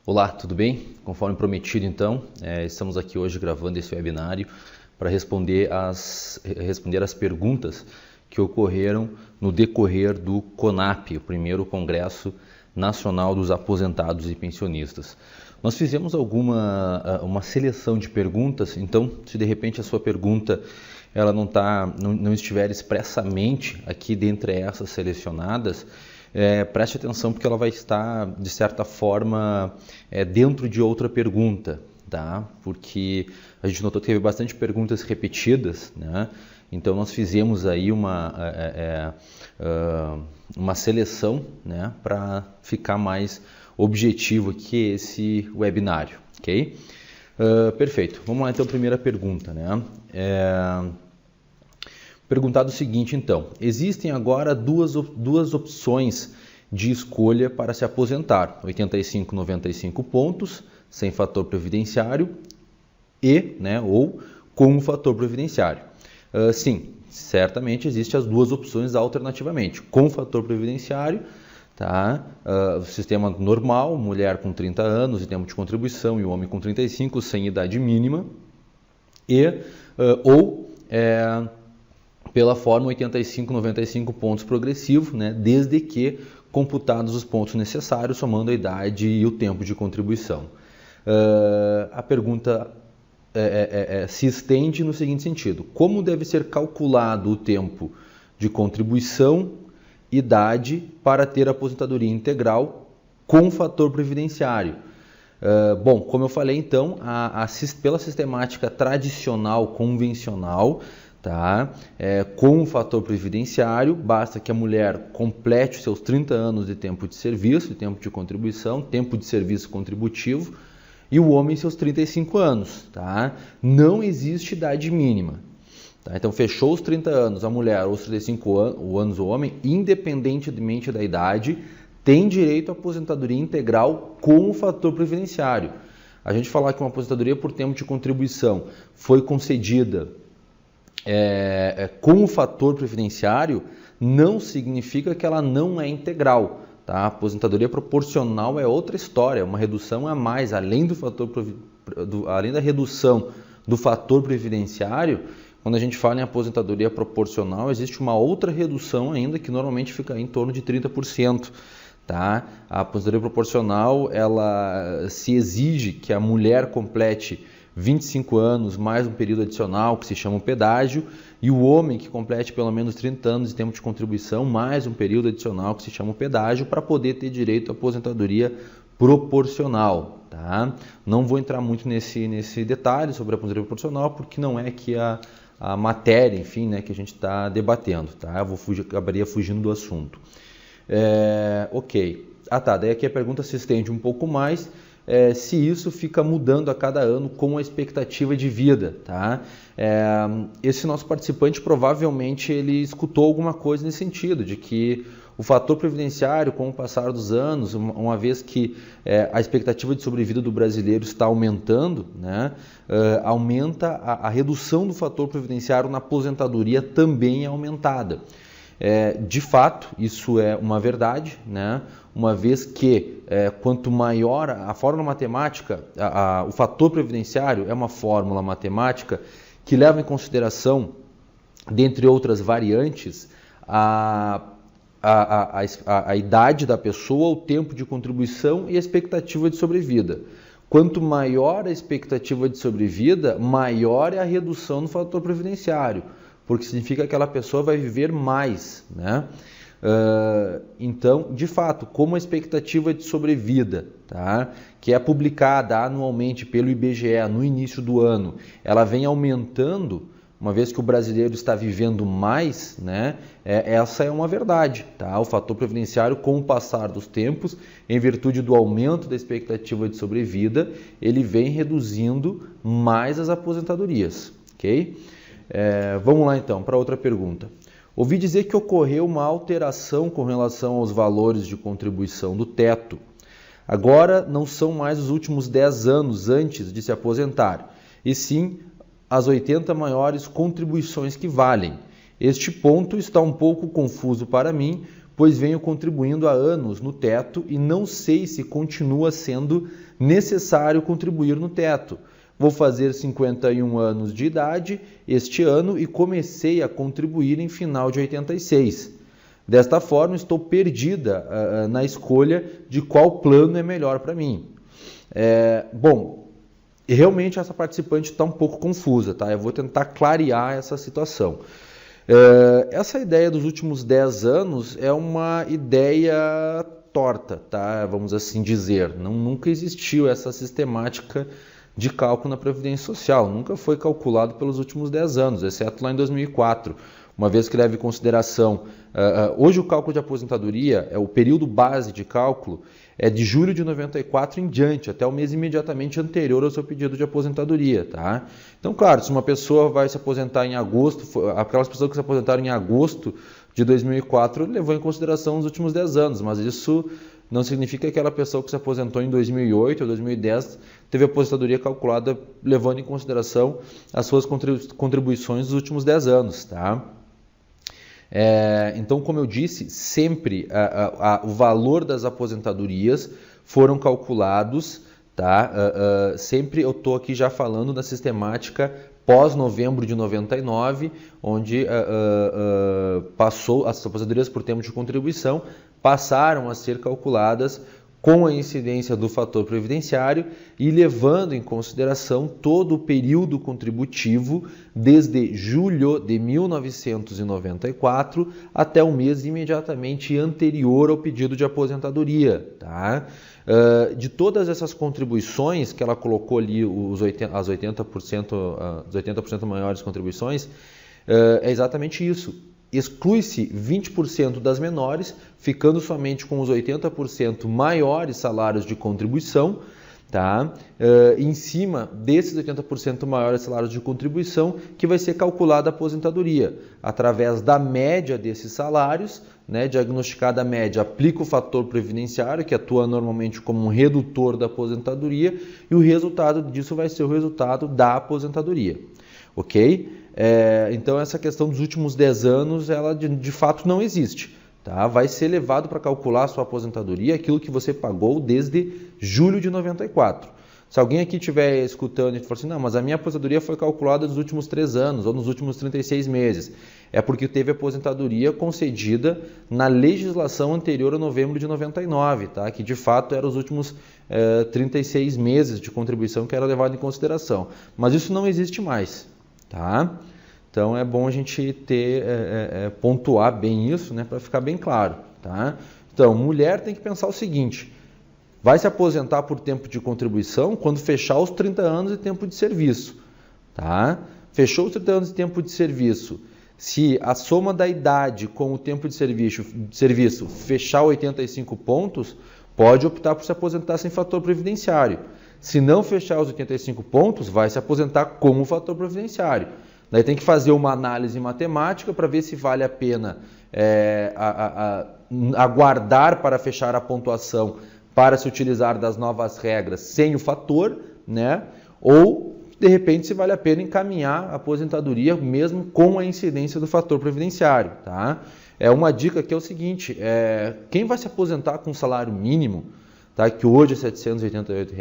Olá, tudo bem? Conforme prometido, então, estamos aqui hoje gravando esse webinário para responder as perguntas que ocorreram no decorrer do CONAP, o primeiro Congresso Nacional dos Aposentados e Pensionistas. Nós fizemos uma seleção de perguntas, então, se de repente a sua pergunta ela não estiver expressamente aqui dentre essas selecionadas, preste atenção porque ela vai estar, de certa forma, dentro de outra pergunta, tá? Porque a gente notou que teve bastante perguntas repetidas, né? Então nós fizemos aí uma seleção, né, para ficar mais objetivo aqui esse webinário, ok? Perfeito. Vamos lá então, primeira pergunta, né? Perguntado o seguinte, então, existem agora duas opções de escolha para se aposentar, 85, 95 pontos, sem fator previdenciário ou com o fator previdenciário. Sim, certamente existem as duas opções alternativamente, com fator previdenciário, tá? Sistema normal, mulher com 30 anos e tempo de contribuição e o homem com 35, sem idade mínima, pela forma 85, 95 pontos progressivo, né, desde que computados os pontos necessários, somando a idade e o tempo de contribuição. A pergunta se estende no seguinte sentido: como deve ser calculado o tempo de contribuição, idade, para ter aposentadoria integral com fator previdenciário? Bom, como eu falei, então, pela sistemática tradicional, convencional, tá? Com o fator previdenciário, basta que a mulher complete seus 30 anos de tempo de serviço, de tempo de contribuição, tempo de serviço contributivo, e o homem seus 35 anos. Tá? Não existe idade mínima. Tá? Então, fechou os 30 anos a mulher ou os 35 anos o homem, independentemente da idade, tem direito à aposentadoria integral com o fator previdenciário. A gente falar que uma aposentadoria por tempo de contribuição foi concedida com o fator previdenciário, não significa que ela não é integral. Tá? A aposentadoria proporcional é outra história, uma redução a mais, além da redução do fator previdenciário. Quando a gente fala em aposentadoria proporcional, existe uma outra redução ainda que normalmente fica em torno de 30%. Tá? A aposentadoria proporcional, ela se exige que a mulher complete 25 anos mais um período adicional que se chama pedágio, e o homem que complete pelo menos 30 anos de tempo de contribuição mais um período adicional que se chama pedágio, para poder ter direito à aposentadoria proporcional. Tá? Não vou entrar muito nesse detalhe sobre a aposentadoria proporcional, porque não é aqui a matéria, enfim, né, que a gente está debatendo. Tá? Eu acabaria fugindo do assunto. Ok. Daí aqui a pergunta se estende um pouco mais. Se isso fica mudando a cada ano com a expectativa de vida. Tá? Esse nosso participante provavelmente ele escutou alguma coisa nesse sentido, de que o fator previdenciário, com o passar dos anos, uma vez que a expectativa de sobrevida do brasileiro está aumentando, né, aumenta a redução do fator previdenciário na aposentadoria também é aumentada. De fato, isso é uma verdade, né? Uma vez que quanto maior a fórmula matemática, o fator previdenciário é uma fórmula matemática que leva em consideração, dentre outras variantes, a idade da pessoa, o tempo de contribuição e a expectativa de sobrevida. Quanto maior a expectativa de sobrevida, maior é a redução no fator previdenciário, porque significa que aquela pessoa vai viver mais, né? Então, de fato, como a expectativa de sobrevida, tá, que é publicada anualmente pelo IBGE no início do ano, ela vem aumentando, uma vez que o brasileiro está vivendo mais, né, essa é uma verdade. Tá? O fator previdenciário, com o passar dos tempos, em virtude do aumento da expectativa de sobrevida, ele vem reduzindo mais as aposentadorias. Okay? Vamos lá então para outra pergunta. Ouvi dizer que ocorreu uma alteração com relação aos valores de contribuição do teto. Agora não são mais os últimos 10 anos antes de se aposentar, e sim as 80 maiores contribuições que valem. Este ponto está um pouco confuso para mim, pois venho contribuindo há anos no teto e não sei se continua sendo necessário contribuir no teto. Vou fazer 51 anos de idade este ano e comecei a contribuir em final de 86. Desta forma, estou perdida na escolha de qual plano é melhor para mim. Bom, realmente essa participante está um pouco confusa, tá? Eu vou tentar clarear essa situação. Essa ideia dos últimos 10 anos é uma ideia torta, tá? Vamos assim dizer. Nunca existiu essa sistemática de cálculo na Previdência Social. Nunca foi calculado pelos últimos 10 anos, exceto lá em 2004. Uma vez que leva em consideração, hoje o cálculo de aposentadoria, o período base de cálculo, é de julho de 94 em diante, até o mês imediatamente anterior ao seu pedido de aposentadoria, tá? Então, claro, se uma pessoa vai se aposentar em agosto, aquelas pessoas que se aposentaram em agosto de 2004 levou em consideração os últimos 10 anos, mas isso não significa que aquela pessoa que se aposentou em 2008 ou 2010 teve a aposentadoria calculada levando em consideração as suas contribuições dos últimos 10 anos, tá? Então, como eu disse, sempre o valor das aposentadorias foram calculados, tá? Sempre eu estou aqui já falando da sistemática pós-novembro de 99, onde as aposentadorias por tempo de contribuição passaram a ser calculadas com a incidência do fator previdenciário e levando em consideração todo o período contributivo desde julho de 1994 até o mês imediatamente anterior ao pedido de aposentadoria, tá? De todas essas contribuições que ela colocou ali, as 80% maiores contribuições, é exatamente isso. Exclui-se 20% das menores, ficando somente com os 80% maiores salários de contribuição, tá? Em cima desses 80% maiores salários de contribuição, que vai ser calculada a aposentadoria, através da média desses salários, né? Diagnosticada a média, aplica o fator previdenciário, que atua normalmente como um redutor da aposentadoria, e o resultado disso vai ser o resultado da aposentadoria, ok? Então essa questão dos últimos 10 anos, ela de fato não existe, tá? Vai ser levado para calcular a sua aposentadoria aquilo que você pagou desde julho de 94. Se alguém aqui estiver escutando e for assim, não, mas a minha aposentadoria foi calculada nos últimos 3 anos ou nos últimos 36 meses, é porque teve aposentadoria concedida na legislação anterior a novembro de 99, tá? Que de fato eram os últimos 36 meses de contribuição que era levado em consideração. Mas isso não existe mais. Tá? Então é bom a gente pontuar bem isso, né, para ficar bem claro. Tá? Então, mulher tem que pensar o seguinte: vai se aposentar por tempo de contribuição quando fechar os 30 anos de tempo de serviço. Tá? Fechou os 30 anos de tempo de serviço. Se a soma da idade com o tempo de serviço fechar 85 pontos, pode optar por se aposentar sem fator previdenciário. Se não fechar os 85 pontos, vai se aposentar com o fator previdenciário. Daí tem que fazer uma análise matemática para ver se vale a pena aguardar para fechar a pontuação para se utilizar das novas regras sem o fator, né? Ou, de repente, se vale a pena encaminhar a aposentadoria mesmo com a incidência do fator previdenciário, tá? Uma dica que é o seguinte: quem vai se aposentar com salário mínimo, tá, que hoje é R$ 788,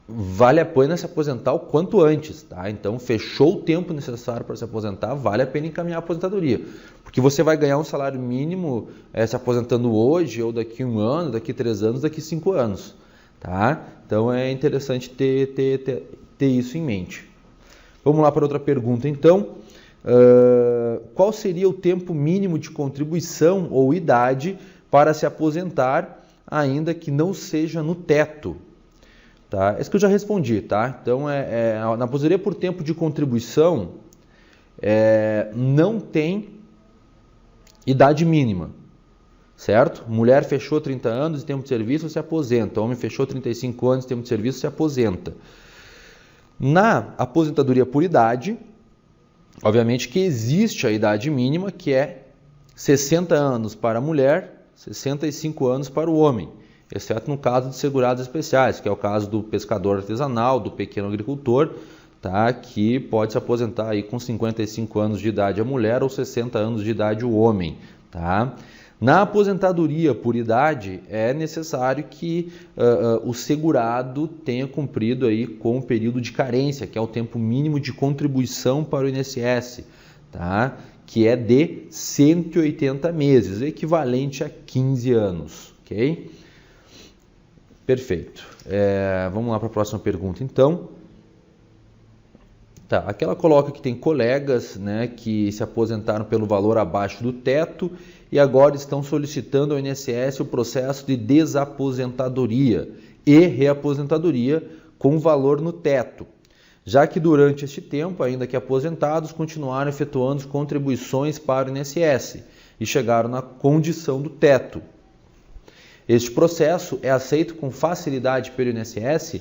vale a pena se aposentar o quanto antes, tá? Então, fechou o tempo necessário para se aposentar, vale a pena encaminhar a aposentadoria, porque você vai ganhar um salário mínimo se aposentando hoje, ou daqui a 1 ano, daqui a 3 anos, daqui a 5 anos, tá? Então, é interessante ter isso em mente. Vamos lá para outra pergunta, então. Qual seria o tempo mínimo de contribuição ou idade para se aposentar, ainda que não seja no teto? Tá? Isso que eu já respondi, tá? Então, na aposentadoria por tempo de contribuição, não tem idade mínima, certo? Mulher fechou 30 anos de tempo de serviço, se aposenta. Homem fechou 35 anos de tempo de serviço, se aposenta. Na aposentadoria por idade, obviamente que existe a idade mínima, que é 60 anos para a mulher, 65 anos para o homem, exceto no caso de segurados especiais, que é o caso do pescador artesanal, do pequeno agricultor, tá? Que pode se aposentar aí com 55 anos de idade a mulher ou 60 anos de idade o homem, tá? Na aposentadoria por idade, é necessário que o segurado tenha cumprido aí com o período de carência, que é o tempo mínimo de contribuição para o INSS, tá? Que é de 180 meses, equivalente a 15 anos, ok? Perfeito. Vamos lá para a próxima pergunta, então. Tá, aqui ela coloca que tem colegas, né, que se aposentaram pelo valor abaixo do teto e agora estão solicitando ao INSS o processo de desaposentadoria e reaposentadoria com valor no teto, já que durante este tempo, ainda que aposentados, continuaram efetuando contribuições para o INSS e chegaram na condição do teto. Este processo é aceito com facilidade pelo INSS.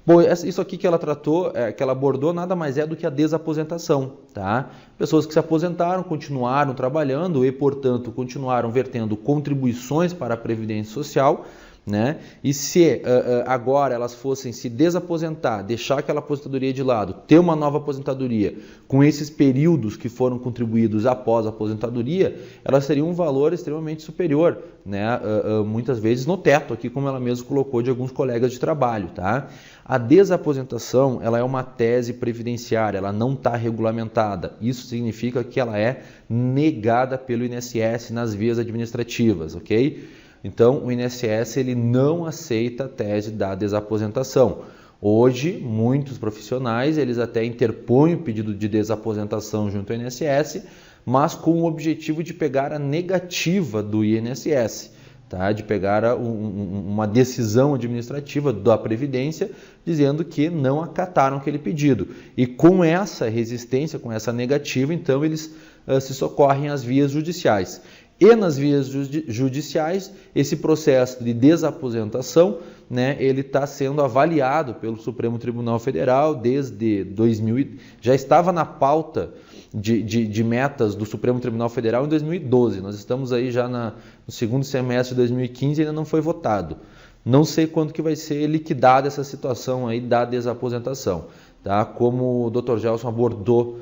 Bom, isso aqui que ela tratou, que ela abordou, nada mais é do que a desaposentação, tá? Pessoas que se aposentaram, continuaram trabalhando e, portanto, continuaram vertendo contribuições para a Previdência Social, né? E se agora elas fossem se desaposentar, deixar aquela aposentadoria de lado, ter uma nova aposentadoria com esses períodos que foram contribuídos após a aposentadoria, elas teriam um valor extremamente superior, né? Muitas vezes no teto, aqui como ela mesma colocou, de alguns colegas de trabalho, tá? A desaposentação, ela é uma tese previdenciária, ela não está regulamentada. Isso significa que ela é negada pelo INSS nas vias administrativas, ok? Então, o INSS ele não aceita a tese da desaposentação. Hoje, muitos profissionais eles até interpõem o pedido de desaposentação junto ao INSS, mas com o objetivo de pegar a negativa do INSS, tá? De pegar uma decisão administrativa da Previdência dizendo que não acataram aquele pedido. E com essa resistência, com essa negativa, então eles se socorrem às vias judiciais. E nas vias judiciais, esse processo de desaposentação, né, ele está sendo avaliado pelo Supremo Tribunal Federal desde 2000, já estava na pauta de metas do Supremo Tribunal Federal em 2012. Nós estamos aí já no segundo semestre de 2015 e ainda não foi votado. Não sei quando que vai ser liquidada essa situação aí da desaposentação, tá? Como o Dr. Gelson abordou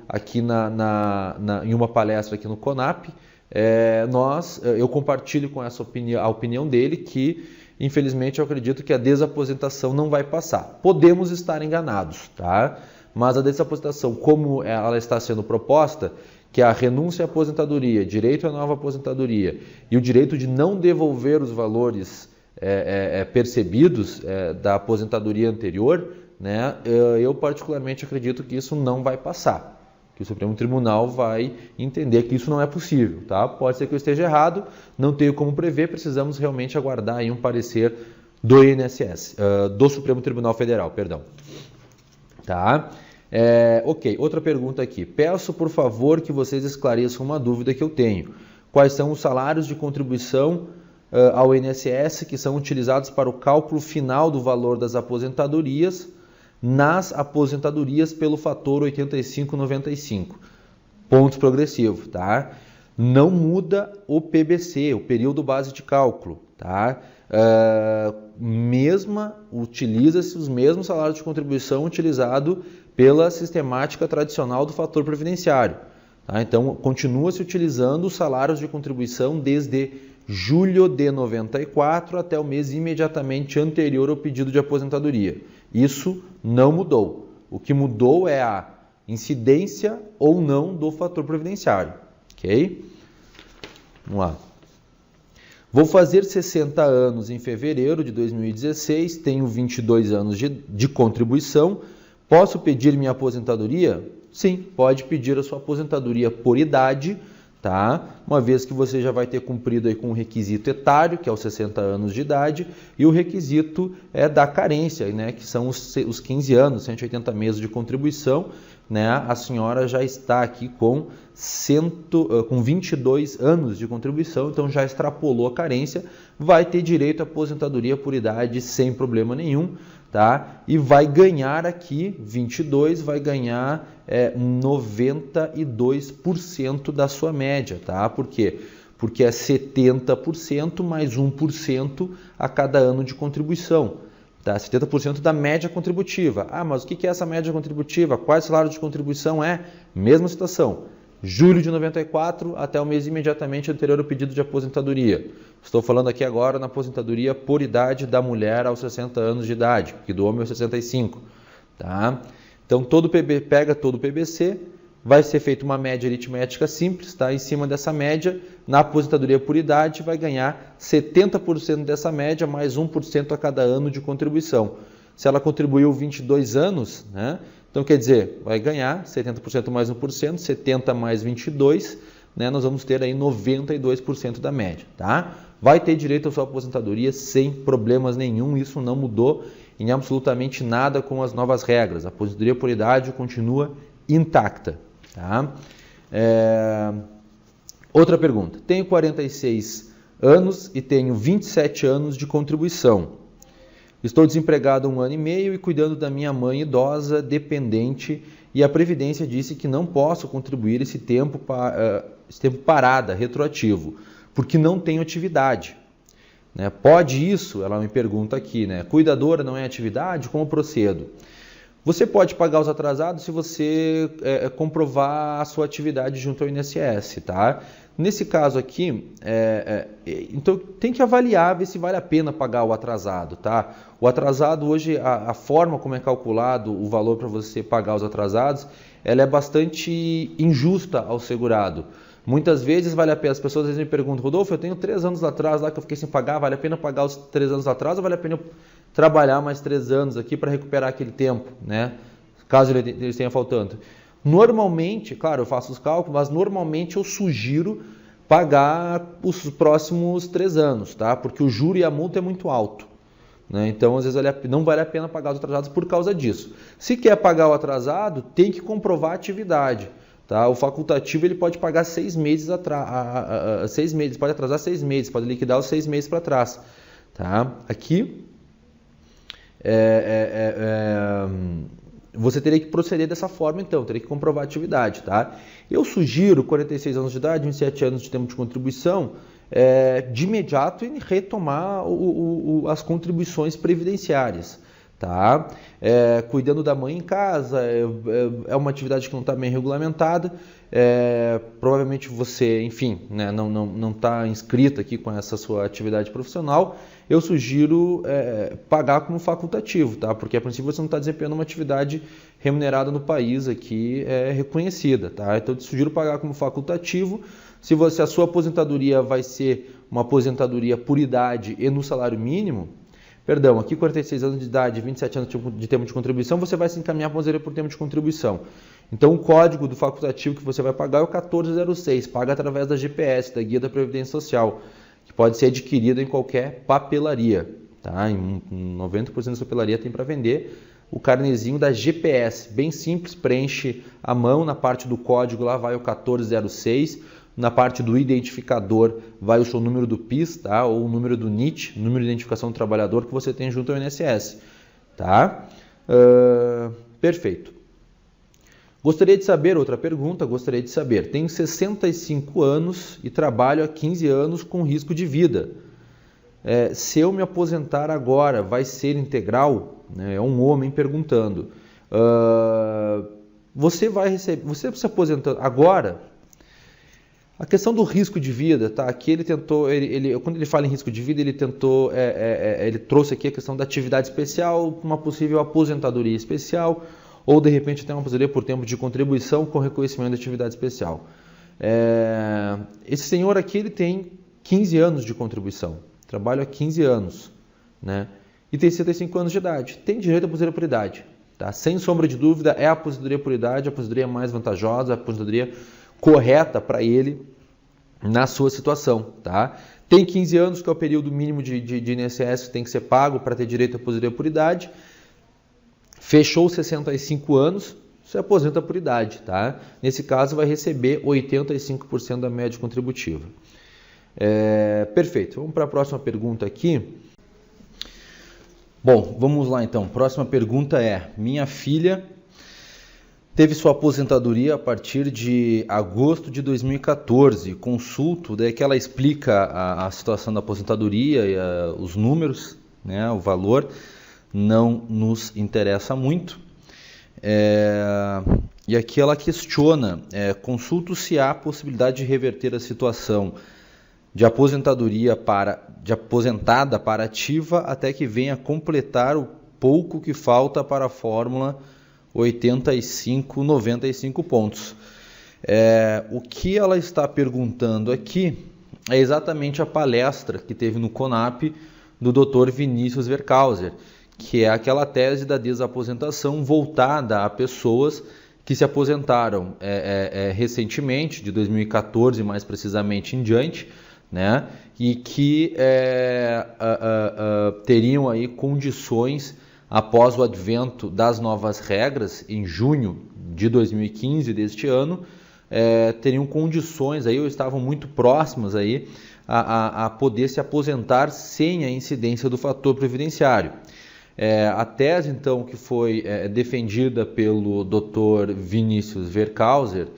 aqui em uma palestra aqui no CONAP, eu compartilho com essa opinião, a opinião dele que, infelizmente, eu acredito que a desaposentação não vai passar. Podemos estar enganados, tá? Mas a desaposentação, como ela está sendo proposta, que é a renúncia à aposentadoria, direito à nova aposentadoria e o direito de não devolver os valores percebidos da aposentadoria anterior, né, eu particularmente acredito que isso não vai passar, que o Supremo Tribunal vai entender que isso não é possível, tá? Pode ser que eu esteja errado, não tenho como prever, precisamos realmente aguardar aí um parecer do INSS, do Supremo Tribunal Federal, perdão. Tá? Ok, outra pergunta aqui. Peço, por favor, que vocês esclareçam uma dúvida que eu tenho. Quais são os salários de contribuição ao INSS que são utilizados para o cálculo final do valor das aposentadorias nas aposentadorias pelo fator 8595, pontos progressivos, tá? Não muda o PBC, o período base de cálculo, tá? Utiliza-se os mesmos salários de contribuição utilizado pela sistemática tradicional do fator previdenciário, tá? Então, continua-se utilizando os salários de contribuição desde julho de 94 até o mês imediatamente anterior ao pedido de aposentadoria. Isso não mudou. O que mudou é a incidência ou não do fator previdenciário. Ok? Vamos lá. Vou fazer 60 anos em fevereiro de 2016, tenho 22 anos de contribuição. Posso pedir minha aposentadoria? Sim, pode pedir a sua aposentadoria por idade, tá? Uma vez que você já vai ter cumprido aí com o requisito etário, que é os 60 anos de idade, e o requisito da carência, né? Que são os 15 anos, 180 meses de contribuição, né? A senhora já está aqui com 22 anos de contribuição, então já extrapolou a carência, vai ter direito à aposentadoria por idade sem problema nenhum, tá? E vai ganhar aqui, 22, vai ganhar 92% da sua média, tá? Por quê? Porque é 70% mais 1% a cada ano de contribuição, tá? 70% da média contributiva. Ah, mas o que é essa média contributiva? Quais salários de contribuição é? Mesma situação. julho de 94 até o mês imediatamente anterior ao pedido de aposentadoria. Estou falando aqui agora na aposentadoria por idade da mulher aos 60 anos de idade, que do homem aos 65. Tá? Então, pega todo o PBC, vai ser feita uma média aritmética simples, tá? Em cima dessa média, na aposentadoria por idade, vai ganhar 70% dessa média, mais 1% a cada ano de contribuição. Se ela contribuiu 22 anos, né? Então, quer dizer, vai ganhar 70% mais 1%, 70 mais 22, né? Nós vamos ter aí 92% da média, tá? Vai ter direito à sua aposentadoria sem problemas nenhum, isso não mudou em absolutamente nada com as novas regras. A aposentadoria por idade continua intacta. Tá? Outra pergunta. Tenho 46 anos e tenho 27 anos de contribuição. Estou desempregado há 1 ano e meio e cuidando da minha mãe idosa, dependente, e a Previdência disse que não posso contribuir esse tempo parada, retroativo, porque não tenho atividade. Né? Pode isso? Ela me pergunta aqui, né? Cuidadora não é atividade? Como procedo? Você pode pagar os atrasados se você comprovar a sua atividade junto ao INSS, tá? Nesse caso aqui, então tem que avaliar, ver se vale a pena pagar o atrasado, tá? O atrasado hoje, a forma como é calculado o valor para você pagar os atrasados, ela é bastante injusta ao segurado. Muitas vezes vale a pena, as pessoas às vezes me perguntam, Rodolfo, eu tenho 3 anos atrás lá que eu fiquei sem pagar, vale a pena pagar os 3 anos atrás ou vale a pena eu trabalhar mais 3 anos aqui para recuperar aquele tempo, né? Caso ele tenha faltando. Normalmente, claro, eu faço os cálculos, mas normalmente eu sugiro pagar os próximos 3 anos, tá? Porque o juro e a multa é muito alto, né? Então, às vezes, não vale a pena pagar os atrasados por causa disso. Se quer pagar o atrasado, tem que comprovar a atividade. Tá? O facultativo ele pode pagar 6 meses atrás, 6 meses, pode atrasar 6 meses, pode liquidar os 6 meses para trás. Tá? Aqui você teria que proceder dessa forma, então, teria que comprovar a atividade. Tá? Eu sugiro 46 anos de idade, 27 anos de tempo de contribuição, de imediato em retomar as contribuições previdenciárias. Tá? Cuidando da mãe em casa, é uma atividade que não está bem regulamentada, provavelmente você, enfim, né, não está inscrito aqui com essa sua atividade profissional, eu sugiro pagar como facultativo, tá? Porque a princípio você não está desempenhando uma atividade remunerada no país aqui, reconhecida, tá? Então eu te sugiro pagar como facultativo. Se a sua aposentadoria vai ser uma aposentadoria por idade e no salário mínimo, aqui 46 anos de idade, 27 anos de tempo de contribuição, você vai se encaminhar para por tempo de contribuição. Então, o código do facultativo que você vai pagar é o 1406, paga através da GPS, da Guia da Previdência Social, que pode ser adquirida em qualquer papelaria. Tá? Em 90% da papelaria tem para vender o carnezinho da GPS, bem simples, preenche a mão, na parte do código lá vai o 1406, na parte do identificador vai o seu número do PIS, tá? Ou o número do NIT, número de identificação do trabalhador que você tem junto ao INSS. Tá? Perfeito. Gostaria de saber, outra pergunta, tenho 65 anos e trabalho há 15 anos com risco de vida. Se eu me aposentar agora, vai ser integral? É um homem perguntando. Você se aposentando agora, a questão do risco de vida, tá? Aqui ele tentou, quando ele fala em risco de vida, ele tentou, ele trouxe aqui a questão da atividade especial, uma possível aposentadoria especial, ou de repente até uma aposentadoria por tempo de contribuição com reconhecimento de atividade especial. Esse senhor aqui ele tem 15 anos de contribuição, trabalha há 15 anos, né? E tem 65 anos de idade, tem direito à aposentadoria por idade, tá? Sem sombra de dúvida, é a aposentadoria por idade, a aposentadoria mais vantajosa, a aposentadoria correta para ele na sua situação, tá? Tem 15 anos, que é o período mínimo de INSS que tem que ser pago para ter direito à aposentadoria por idade. Fechou 65 anos, se aposenta por idade, tá? Nesse caso vai receber 85% da média contributiva. Perfeito, vamos para a próxima pergunta aqui. Bom, vamos lá então. Próxima pergunta é: minha filha teve sua aposentadoria a partir de agosto de 2014. Consulto, daí que ela explica a situação da aposentadoria e os números, né, o valor, não nos interessa muito. E aqui ela questiona, consulto se há possibilidade de reverter a situação de aposentada para ativa até que venha completar o pouco que falta para a fórmula 85-95 pontos. O que ela está perguntando aqui é exatamente a palestra que teve no CONAP do Dr. Vinícius Werkhauser, que é aquela tese da desaposentação voltada a pessoas que se aposentaram recentemente, de 2014 mais precisamente em diante, né, e que teriam aí condições após o advento das novas regras em junho de 2015 deste ano, teriam condições aí, ou estavam muito próximas aí a poder se aposentar sem a incidência do fator previdenciário. A tese, então, que foi defendida pelo Dr. Vinícius Werkhauser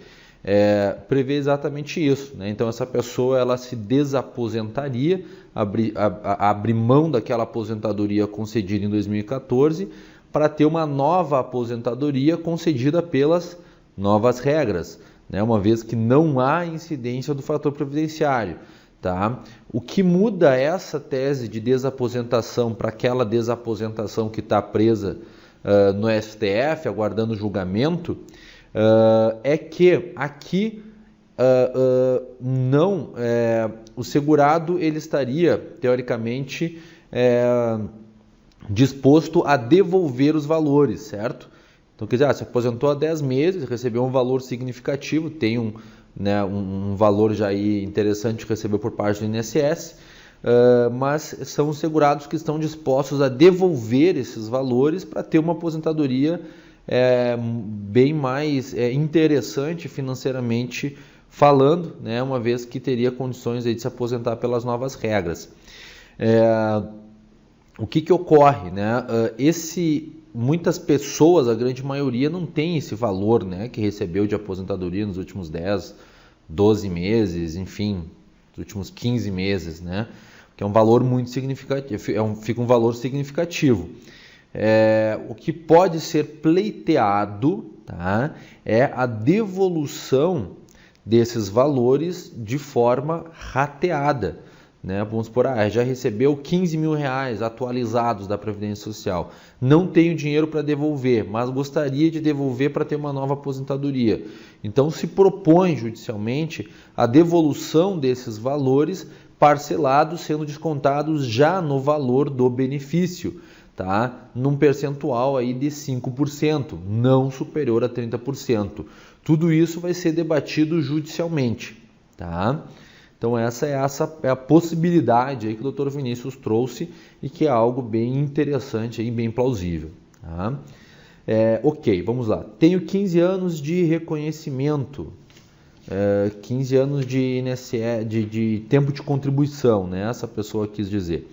prevê exatamente isso, né? Então, essa pessoa ela se desaposentaria, abrir mão daquela aposentadoria concedida em 2014 para ter uma nova aposentadoria concedida pelas novas regras, né? Uma vez que não há incidência do fator previdenciário. Tá? O que muda essa tese de desaposentação para aquela desaposentação que está presa no STF, aguardando julgamento, é que aqui o segurado ele estaria, teoricamente, disposto a devolver os valores, certo? Então, quer dizer, se aposentou há 10 meses, recebeu um valor significativo, tem um valor já aí interessante que recebeu por parte do INSS, mas são os segurados que estão dispostos a devolver esses valores para ter uma aposentadoria bem mais interessante financeiramente falando, né, uma vez que teria condições aí de se aposentar pelas novas regras. O que ocorre? Né? Muitas pessoas, a grande maioria, não tem esse valor, né, que recebeu de aposentadoria nos últimos 10, 12 meses, enfim, nos últimos 15 meses, né, que é um valor muito significativo, fica um valor significativo. O que pode ser pleiteado, tá, é a devolução desses valores de forma rateada. Né? Vamos supor, já recebeu 15 mil reais atualizados da Previdência Social, não tenho dinheiro para devolver, mas gostaria de devolver para ter uma nova aposentadoria. Então se propõe judicialmente a devolução desses valores parcelados, sendo descontados já no valor do benefício, tá? Num percentual aí de 5%, não superior a 30%. Tudo isso vai ser debatido judicialmente, tá? Então essa é a possibilidade aí que o Dr. Vinícius trouxe e que é algo bem interessante e bem plausível. Tá? Ok, vamos lá. Tenho 15 anos de reconhecimento, 15 anos de INSS, de tempo de contribuição, né? Essa pessoa quis dizer.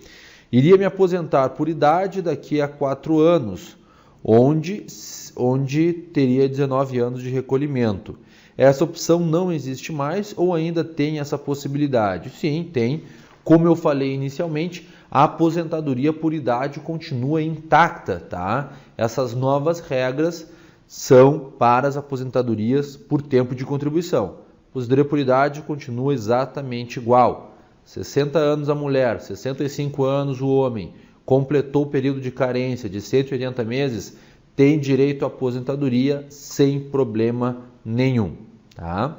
Iria me aposentar por idade daqui a 4 anos, onde teria 19 anos de recolhimento. Essa opção não existe mais ou ainda tem essa possibilidade? Sim, tem. Como eu falei inicialmente, a aposentadoria por idade continua intacta, tá? Essas novas regras são para as aposentadorias por tempo de contribuição. A aposentadoria por idade continua exatamente igual. 60 anos a mulher, 65 anos o homem, completou o período de carência de 180 meses, tem direito à aposentadoria sem problema nenhum. Tá?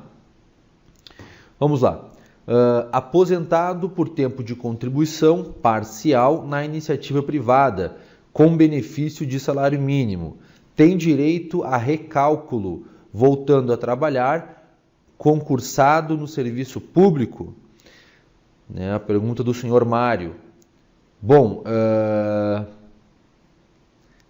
Vamos lá. Aposentado por tempo de contribuição parcial na iniciativa privada, com benefício de salário mínimo, tem direito a recálculo, voltando a trabalhar, concursado no serviço público? Né? A pergunta do senhor Mário. Bom,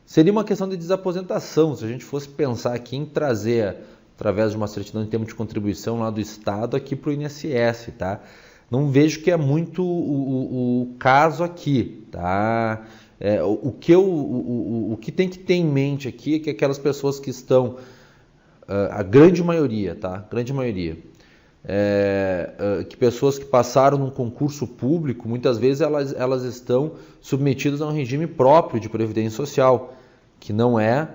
seria uma questão de desaposentação, se a gente fosse pensar aqui em trazer, através de uma certidão de tempo de contribuição lá do Estado, aqui para o INSS, tá? Não vejo que é muito o caso aqui, tá? O que tem que ter em mente aqui é que aquelas pessoas que estão, a grande maioria, tá? Grande maioria, que pessoas que passaram num concurso público, muitas vezes elas estão submetidas a um regime próprio de previdência social, que não é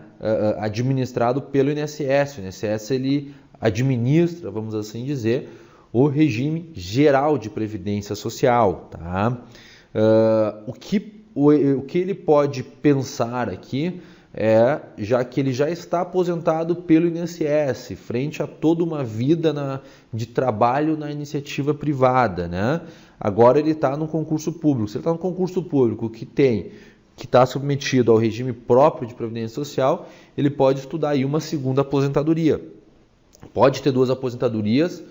administrado pelo INSS. O INSS ele administra, vamos assim dizer, o regime geral de previdência social. Tá? O que ele pode pensar aqui já que ele já está aposentado pelo INSS, frente a toda uma vida de trabalho na iniciativa privada, né? Agora ele está no concurso público. Se ele está no concurso público que está submetido ao regime próprio de previdência social, ele pode estudar aí uma segunda aposentadoria. Pode ter duas aposentadorias,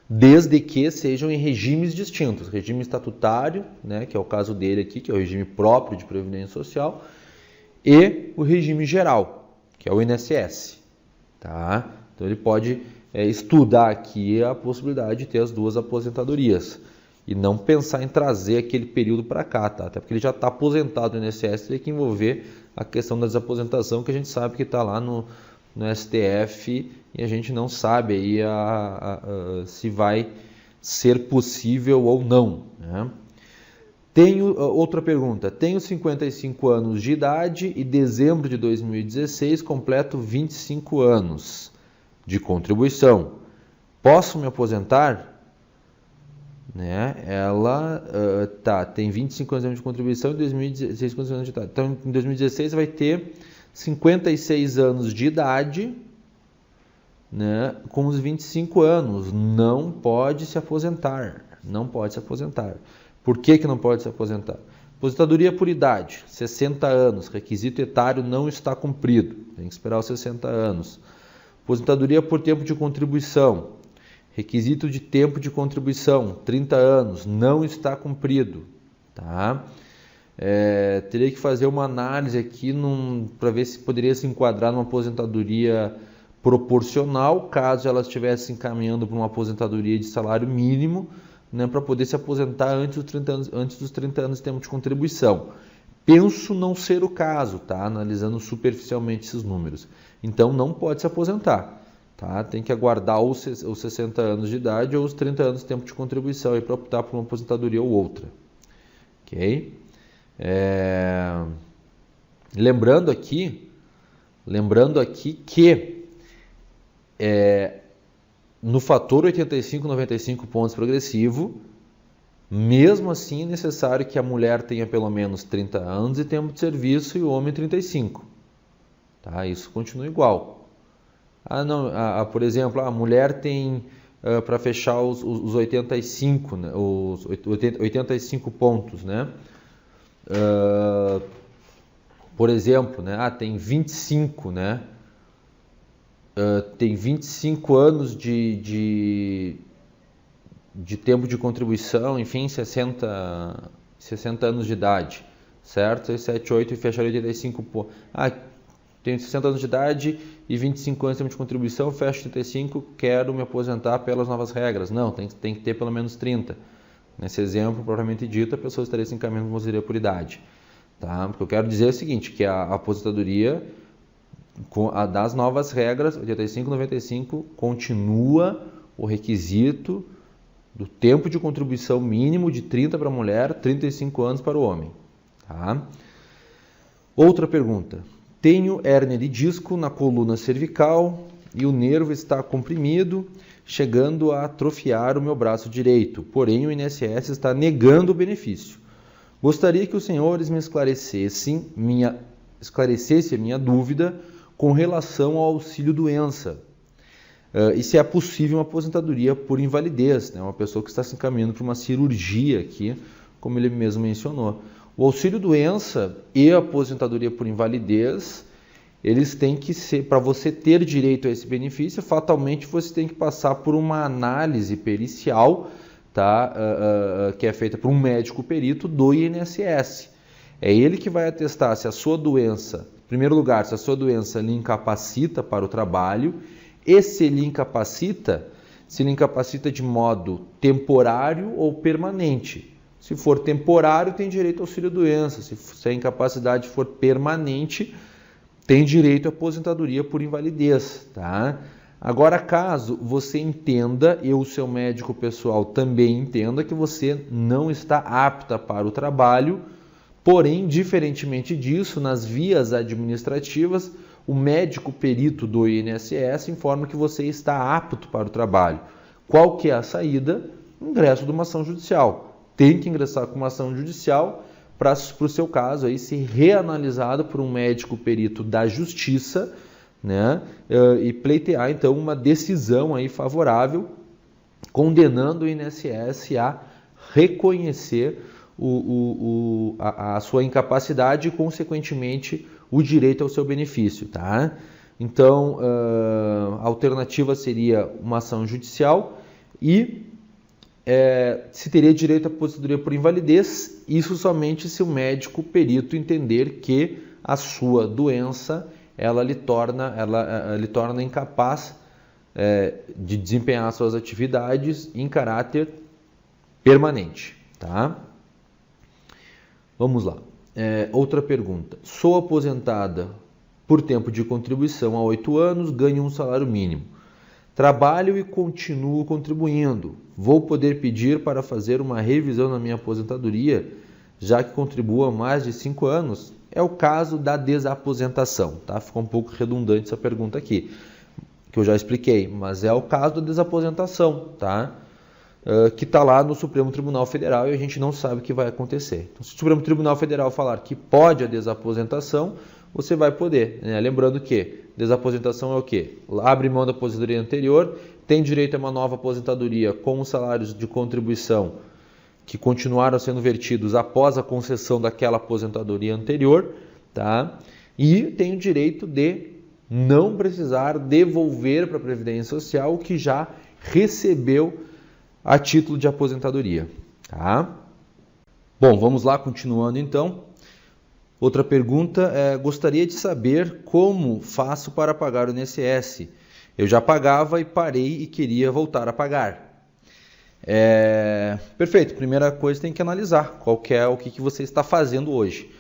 desde que sejam em regimes distintos. Regime estatutário, né, que é o caso dele aqui, que é o regime próprio de previdência social, e o regime geral, que é o INSS. Tá? Então ele pode estudar aqui a possibilidade de ter as duas aposentadorias e não pensar em trazer aquele período para cá, tá? Até porque ele já está aposentado no INSS, tem que envolver a questão da desaposentação, que a gente sabe que está lá no STF e a gente não sabe aí se vai ser possível ou não, né? Outra pergunta. Tenho 55 anos de idade e dezembro de 2016 completo 25 anos de contribuição. Posso me aposentar? Né? Ela tem 25 anos de contribuição e 2016 quantos anos de idade. Então, em 2016 vai ter 56 anos de idade, né? Com os 25 anos. Não pode se aposentar. Não pode se aposentar. Por que não pode se aposentar? Aposentadoria por idade, 60 anos, requisito etário não está cumprido, tem que esperar os 60 anos. Aposentadoria por tempo de contribuição, requisito de tempo de contribuição, 30 anos, não está cumprido. Tá? Teria que fazer uma análise aqui para ver se poderia se enquadrar numa aposentadoria proporcional, caso ela estivesse encaminhando para uma aposentadoria de salário mínimo, né, para poder se aposentar antes dos 30 anos de tempo de contribuição. Penso não ser o caso, tá? Analisando superficialmente esses números. Então não pode se aposentar. Tá? Tem que aguardar os 60 anos de idade ou os 30 anos de tempo de contribuição para optar por uma aposentadoria ou outra. Ok? Lembrando aqui que no fator 85-95 pontos progressivo, mesmo assim é necessário que a mulher tenha pelo menos 30 anos de tempo de serviço e o homem 35. Tá? Isso continua igual. Por exemplo, a mulher tem para fechar os 85, né? Os 85 pontos, né? Por exemplo, né? Tem 25, né? Tem 25 anos de tempo de contribuição, enfim, 60 anos de idade, certo? 7, 8 e fechar 85. Tenho 60 anos de idade e 25 anos de tempo de contribuição, fecho 35, quero me aposentar pelas novas regras. Não, tem que ter pelo menos 30. Nesse exemplo, propriamente dito, a pessoa estaria se encaminhando para aposentadoria por idade. Tá? O que eu quero dizer é o seguinte, que a aposentadoria das novas regras, 85-95, continua o requisito do tempo de contribuição mínimo de 30 para a mulher, 35 anos para o homem. Tá? Outra pergunta. Tenho hérnia de disco na coluna cervical e o nervo está comprimido, chegando a atrofiar o meu braço direito, porém o INSS está negando o benefício. Gostaria que os senhores me esclarecessem a minha dúvida com relação ao auxílio-doença. E se é possível uma aposentadoria por invalidez, né? Uma pessoa que está se encaminhando para uma cirurgia aqui, como ele mesmo mencionou. O auxílio-doença e a aposentadoria por invalidez, eles têm que ser, para você ter direito a esse benefício, fatalmente você tem que passar por uma análise pericial, tá? Que é feita por um médico perito do INSS. É ele que vai atestar se a sua doença, em primeiro lugar, se a sua doença lhe incapacita para o trabalho, e se lhe incapacita de modo temporário ou permanente. Se for temporário, tem direito ao auxílio-doença. Se a incapacidade for permanente, tem direito à aposentadoria por invalidez. Tá? Agora, caso você entenda, e o seu médico pessoal também entenda, que você não está apta para o trabalho, porém, diferentemente disso, nas vias administrativas, o médico perito do INSS informa que você está apto para o trabalho. Qual que é a saída? Ingresso de uma ação judicial. Tem que ingressar com uma ação judicial para o seu caso aí ser reanalisado por um médico perito da Justiça, né? E pleitear então uma decisão aí favorável, condenando o INSS a reconhecer a sua incapacidade e, consequentemente, o direito ao seu benefício. Tá? Então, a alternativa seria uma ação judicial e se teria direito à aposentadoria por invalidez, isso somente se o médico perito entender que a sua doença ela lhe torna incapaz de desempenhar suas atividades em caráter permanente. Tá? Vamos lá. Outra pergunta. Sou aposentada por tempo de contribuição há 8 anos, ganho um salário mínimo. Trabalho e continuo contribuindo. Vou poder pedir para fazer uma revisão na minha aposentadoria, já que contribuo há mais de 5 anos? É o caso da desaposentação. Tá? Ficou um pouco redundante essa pergunta aqui, que eu já expliquei, mas é o caso da desaposentação, tá? Que está lá no Supremo Tribunal Federal e a gente não sabe o que vai acontecer. Então, se o Supremo Tribunal Federal falar que pode a desaposentação, você vai poder. Né? Lembrando que desaposentação é o quê? Abre mão da aposentadoria anterior, tem direito a uma nova aposentadoria com os salários de contribuição que continuaram sendo vertidos após a concessão daquela aposentadoria anterior, tá? E tem o direito de não precisar devolver para a Previdência Social o que já recebeu a título de aposentadoria. Tá? Bom, vamos lá, continuando então. Outra pergunta gostaria de saber como faço para pagar o INSS. Eu já pagava e parei e queria voltar a pagar. Perfeito, primeira coisa tem que analisar o que você está fazendo hoje.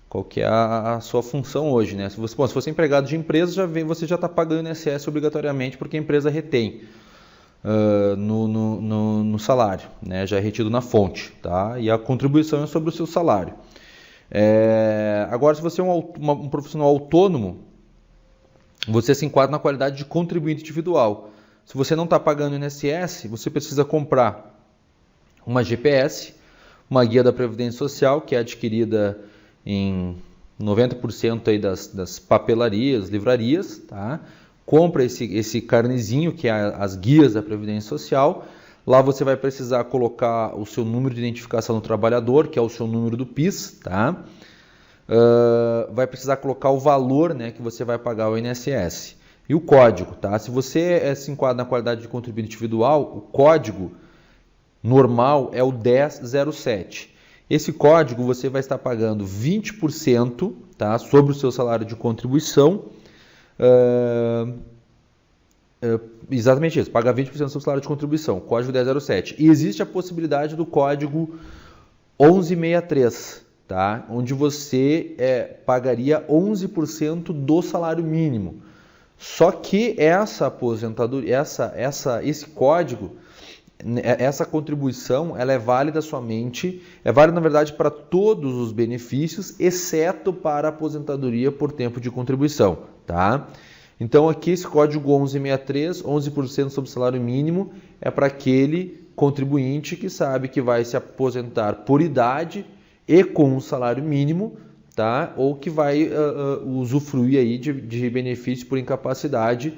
Qual que é a sua função hoje, né? Se você é empregado de empresa, você já está pagando o INSS obrigatoriamente porque a empresa retém no salário, né? Já é retido na fonte, tá? E a contribuição é sobre o seu salário. Agora, se você é um profissional autônomo, você se enquadra na qualidade de contribuinte individual. Se você não está pagando o INSS, você precisa comprar uma GPS, uma guia da Previdência Social, que é adquirida em 90% aí das papelarias, livrarias, tá? Compra esse carnezinho, que é as guias da Previdência Social. Lá você vai precisar colocar o seu número de identificação do trabalhador, que é o seu número do PIS, tá? Vai precisar colocar o valor, né, que você vai pagar ao INSS. E o código, tá? Se você se enquadra na qualidade de contribuinte individual, o código normal é o 1007. Esse código você vai estar pagando 20%, tá, sobre o seu salário de contribuição. Exatamente isso, paga 20% do seu salário de contribuição, código 1007. E existe a possibilidade do código 1163, tá, onde você pagaria 11% do salário mínimo. Só que essa aposentadoria, esse código, essa contribuição, ela é válida na verdade para todos os benefícios, exceto para a aposentadoria por tempo de contribuição, tá? Então aqui esse código 1163, 11% sobre o salário mínimo, é para aquele contribuinte que sabe que vai se aposentar por idade e com um salário mínimo, tá? Ou que vai usufruir aí de benefício por incapacidade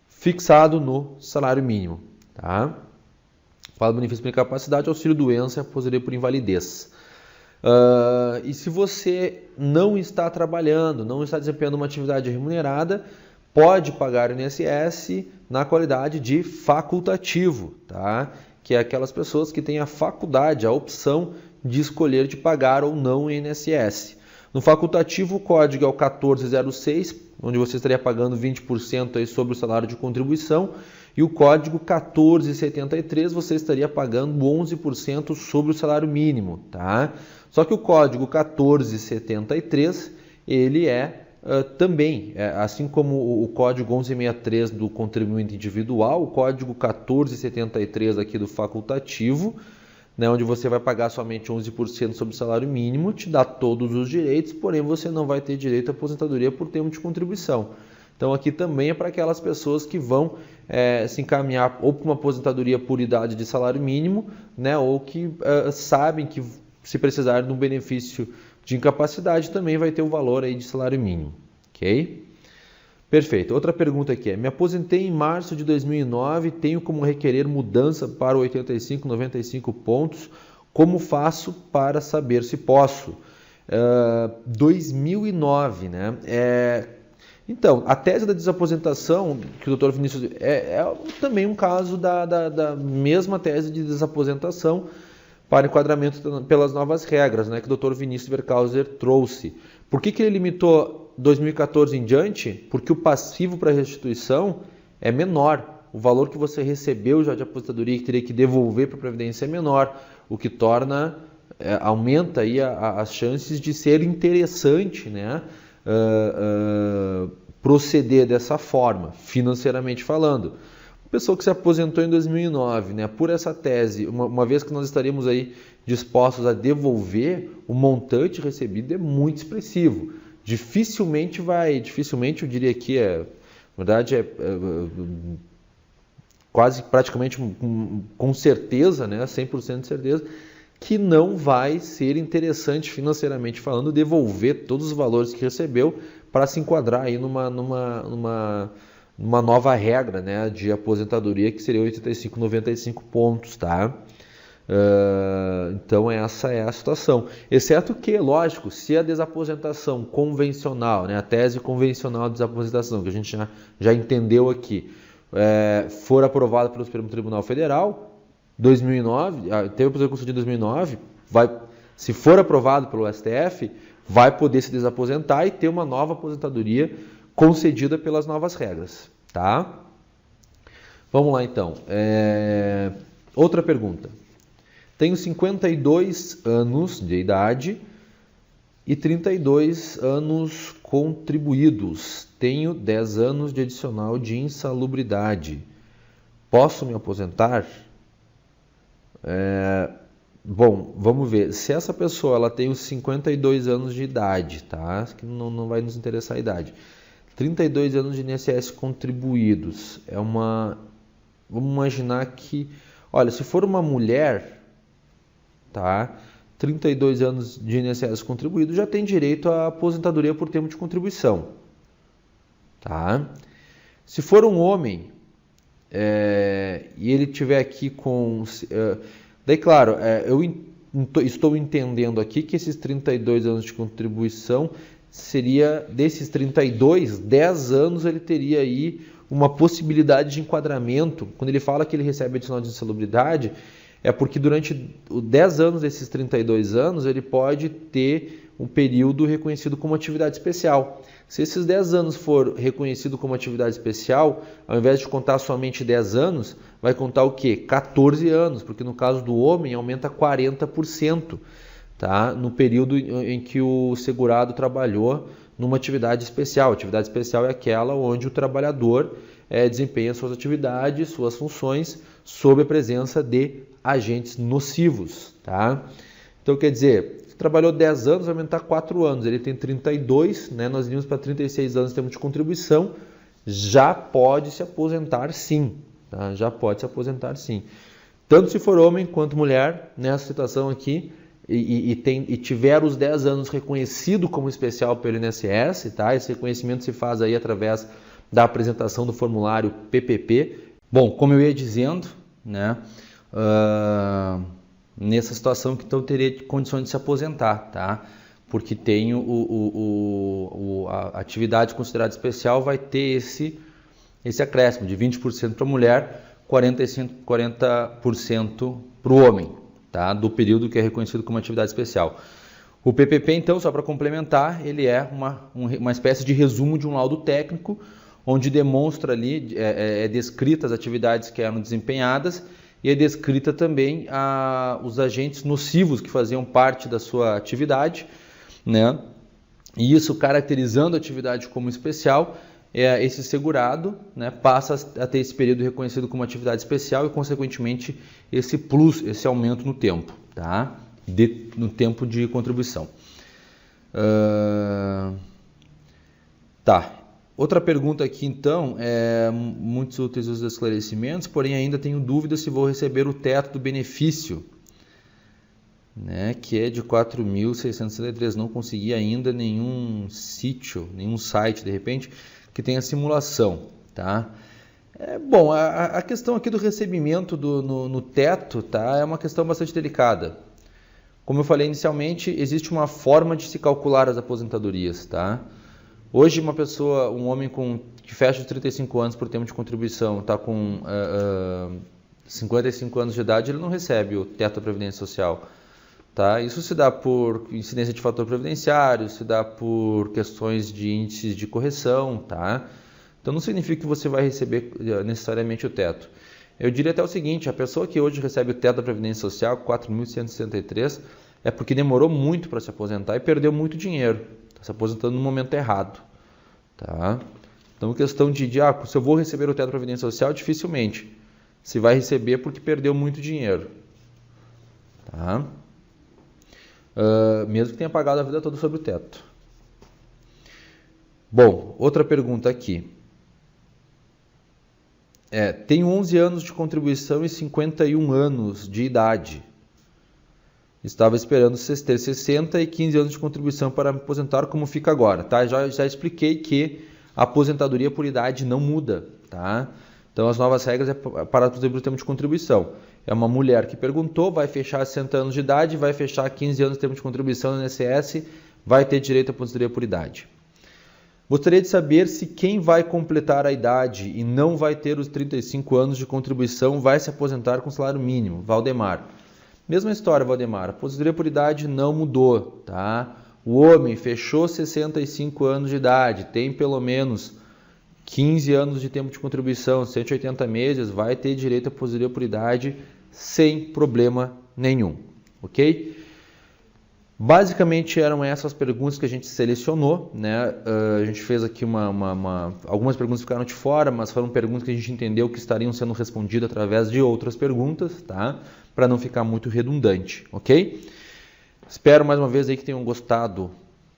fixado no salário mínimo, tá? Fala benefício por incapacidade, auxílio-doença e aposentadoria por invalidez. E se você não está trabalhando, não está desempenhando uma atividade remunerada, pode pagar o INSS na qualidade de facultativo, tá? Que é aquelas pessoas que têm a faculdade, a opção de escolher de pagar ou não o INSS. No facultativo, o código é o 1406, onde você estaria pagando 20% aí sobre o salário de contribuição, e o código 1473 você estaria pagando 11% sobre o salário mínimo, tá? Só que o código 1473, ele também, assim como o código 1163 do contribuinte individual, o código 1473 aqui do facultativo, né, onde você vai pagar somente 11% sobre o salário mínimo, te dá todos os direitos, porém você não vai ter direito à aposentadoria por tempo de contribuição. Então aqui também é para aquelas pessoas que vão se encaminhar ou para uma aposentadoria por idade de salário mínimo, né, ou que sabem que se precisar de um benefício de incapacidade também vai ter o valor aí de salário mínimo, ok? Perfeito. Outra pergunta aqui é: me aposentei em março de 2009 e tenho como requerer mudança para 85, 95 pontos. Como faço para saber se posso? 2009, né? Então, a tese da desaposentação, que o Dr. Vinícius... é também um caso da mesma tese de desaposentação para enquadramento pelas novas regras, né, que o Dr. Vinícius Werkhauser trouxe. Por que ele limitou 2014 em diante? Porque o passivo para restituição é menor. O valor que você recebeu já de aposentadoria que teria que devolver para a Previdência é menor, o que torna, aumenta aí as chances de ser interessante, né, proceder dessa forma, financeiramente falando. Pessoa que se aposentou em 2009, né, por essa tese, uma vez que nós estaríamos aí dispostos a devolver, o montante recebido é muito expressivo. Dificilmente eu diria que na verdade quase praticamente com certeza, né, 100% de certeza, que não vai ser interessante financeiramente falando devolver todos os valores que recebeu para se enquadrar aí numa nova regra, né, de aposentadoria, que seria 85, 95 pontos, tá? Então essa é a situação. Exceto que, lógico, se a desaposentação convencional, né, a tese convencional de desaposentação, que a gente já entendeu aqui, for aprovada pelo Supremo Tribunal Federal, 2009, teve a Constituição de 2009, se for aprovado pelo STF, vai poder se desaposentar e ter uma nova aposentadoria concedida pelas novas regras, tá? Vamos lá então. Outra pergunta. Tenho 52 anos de idade e 32 anos contribuídos. Tenho 10 anos de adicional de insalubridade. Posso me aposentar? Bom, vamos ver. Se essa pessoa ela tem os 52 anos de idade, tá? Que não vai nos interessar a idade. 32 anos de INSS contribuídos. Vamos imaginar que, olha, se for uma mulher, tá? 32 anos de INSS contribuído já tem direito à aposentadoria por tempo de contribuição, tá? Se for um homem e ele tiver aqui com... daí, claro, eu estou entendendo aqui que esses 32 anos de contribuição seria, desses 32, 10 anos ele teria aí uma possibilidade de enquadramento. Quando ele fala que ele recebe adicional de insalubridade, é porque durante os 10 anos desses 32 anos ele pode ter um período reconhecido como atividade especial. Se esses 10 anos for reconhecido como atividade especial, ao invés de contar somente 10 anos, vai contar o quê? 14 anos, porque no caso do homem aumenta 40%, tá? No período em que o segurado trabalhou numa atividade especial. A atividade especial é aquela onde o trabalhador desempenha suas atividades, suas funções, sob a presença de agentes nocivos, tá? Então, quer dizer, se trabalhou 10 anos, vai aumentar 4 anos. Ele tem 32, né? Nós iríamos para 36 anos em termos de contribuição, já pode se aposentar sim, tá? Já pode se aposentar sim. Tanto se for homem quanto mulher, nessa situação aqui, e tiver os 10 anos reconhecido como especial pelo INSS, tá? Esse reconhecimento se faz aí através da apresentação do formulário PPP. Bom, como eu ia dizendo, né, nessa situação que então teria condições de se aposentar, tá? Porque tem a atividade considerada especial vai ter esse acréscimo de 20% para a mulher, 40% para o homem, tá? Do período que é reconhecido como atividade especial. O PPP, então, só para complementar, ele é uma espécie de resumo de um laudo técnico, onde demonstra ali, descrita as atividades que eram desempenhadas e é descrita também os agentes nocivos que faziam parte da sua atividade, né? E isso caracterizando a atividade como especial esse segurado, né, passa a ter esse período reconhecido como atividade especial e, consequentemente, esse plus, esse aumento no tempo, tá? No tempo de contribuição. Tá. Outra pergunta aqui, então, muitos úteis os esclarecimentos, porém ainda tenho dúvida se vou receber o teto do benefício, né, que é de 4.663. Não consegui ainda nenhum sítio, nenhum site, de repente, que tenha simulação, tá? Bom, a questão aqui do recebimento no teto, tá, é uma questão bastante delicada. Como eu falei inicialmente, existe uma forma de se calcular as aposentadorias, tá? Hoje uma pessoa, um homem que fecha os 35 anos por tempo de contribuição, está com 55 anos de idade, ele não recebe o teto da Previdência Social. Tá? Isso se dá por incidência de fator previdenciário, se dá por questões de índices de correção, tá? Então não significa que você vai receber necessariamente o teto. Eu diria até o seguinte, a pessoa que hoje recebe o teto da Previdência Social, 4.163, é porque demorou muito para se aposentar e perdeu muito dinheiro. Está se aposentando no momento errado. Tá? Então questão de se eu vou receber o teto da Previdência Social, dificilmente. Se vai receber porque perdeu muito dinheiro. Tá? Mesmo que tenha pagado a vida toda sobre o teto. Bom, outra pergunta aqui. Tenho 11 anos de contribuição e 51 anos de idade. Estava esperando ter 60 e 15 anos de contribuição para me aposentar, como fica agora. Tá? Já expliquei que a aposentadoria por idade não muda. Tá? Então as novas regras é para o tempo de contribuição. É uma mulher que perguntou, vai fechar 60 anos de idade, vai fechar 15 anos de tempo de contribuição no INSS, vai ter direito à aposentadoria por idade. Gostaria de saber se quem vai completar a idade e não vai ter os 35 anos de contribuição vai se aposentar com salário mínimo. Valdemar. Mesma história, Valdemar. A aposentadoria por idade não mudou. Tá? O homem fechou 65 anos de idade, tem pelo menos 15 anos de tempo de contribuição, 180 meses, vai ter direito à aposentadoria por idade sem problema nenhum, ok? Basicamente eram essas perguntas que a gente selecionou, né? A gente fez aqui algumas perguntas ficaram de fora, mas foram perguntas que a gente entendeu que estariam sendo respondidas através de outras perguntas, tá? Para não ficar muito redundante, ok? Espero mais uma vez aí que tenham gostado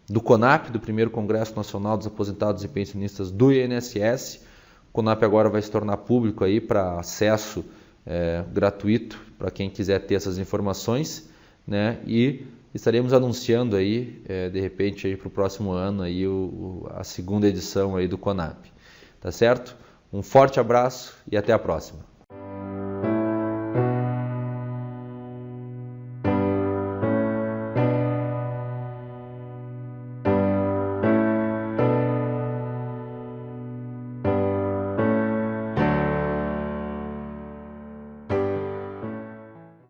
do CONAP, do primeiro Congresso Nacional dos Aposentados e Pensionistas do INSS. O CONAP agora vai se tornar público aí para acesso gratuito para quem quiser ter essas informações, né? E estaremos anunciando aí, de repente, para o próximo ano aí a segunda edição aí do CONAP. Tá certo? Um forte abraço e até a próxima.